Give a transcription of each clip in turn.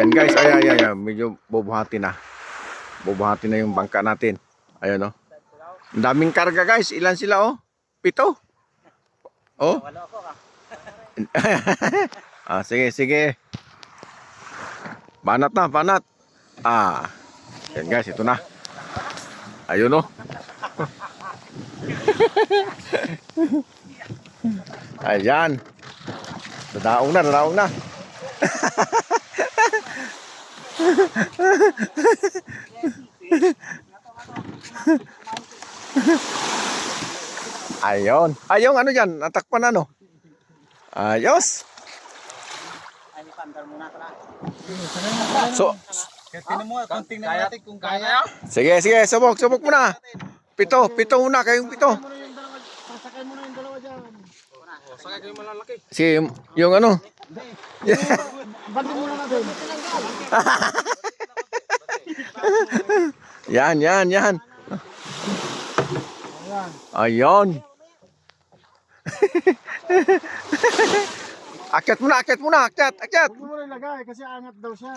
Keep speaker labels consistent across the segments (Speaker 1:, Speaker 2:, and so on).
Speaker 1: Yan guys, ay, medyo bubuhati na. Bubuhati na yung bangka natin. Ayun oh. Ang daming karga guys. Ilan sila oh? 7. Oh. Sige, sige. Banat na, banat. Yan guys, ito na. Ayun oh. Ayan. Dadaong na, dadaong na. Ayun. Ayun, ano dyan? Natakpan ano? Ayos. So,
Speaker 2: Tingnan mo, tingnan natin kung kaya.
Speaker 1: sige, sige. Subok, subok muna. 7 muna. Kayong 7.
Speaker 2: Sasakay mo na yung dalawa dyan. Sakay kayo malalaki.
Speaker 1: Sige, yung ano?
Speaker 2: Bandi muna natin.
Speaker 1: Yan. Ayun. Akyat muna, akyat.
Speaker 2: Huwag mo muna ilagay kasi angat daw siya.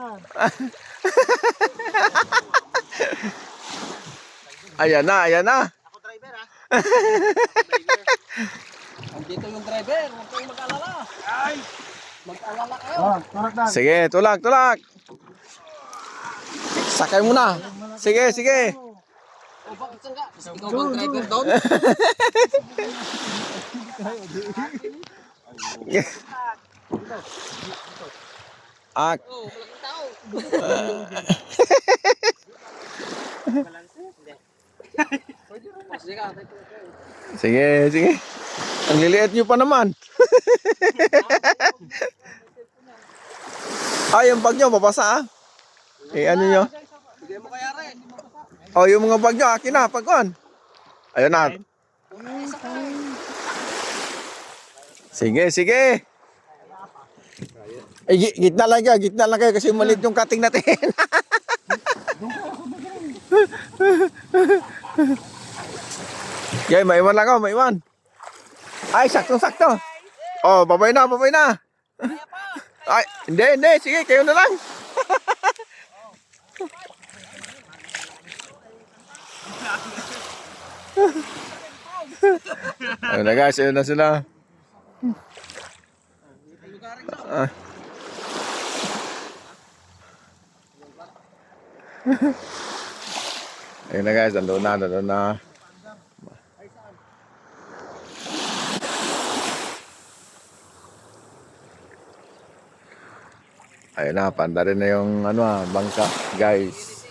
Speaker 1: Ayan na.
Speaker 2: Ako driver ha. Andito yung driver, huwag kayong mag-alala. Ay! Mag-alala kayo. Tulak na.
Speaker 1: Sige, tulak. Sakay muna. Sige.
Speaker 2: O bakit saan ka? Ikaw bang driver doon?
Speaker 1: Ak.
Speaker 2: Oo, malaking tao.
Speaker 1: Sige. Ang liliit nyo pa naman. Yung bag nyo, mabasa ano nyo?
Speaker 2: Bigay mo kaya rin.
Speaker 1: Yung mga bag nyo, akin na, pagkuhan. Ayun na. Sige. Gitna lang kayo kasi maliit yung cutting natin. Okay, maiwan lang ako, maiwan. Ay, sakto. Babay na. Ay, hindi, sige, kayo na lang. Ayun na guys, ayun na sila. Ayun na guys, nandun na. Ayun na, panda rin na yung bangka, guys.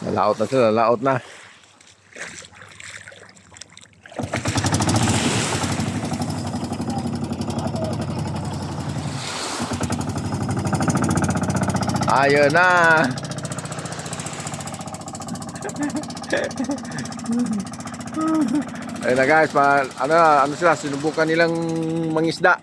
Speaker 1: Nalaot na sila, nalaot na. Ayun na. Ayun na guys, ano sila, sinubukan nilang mangisda.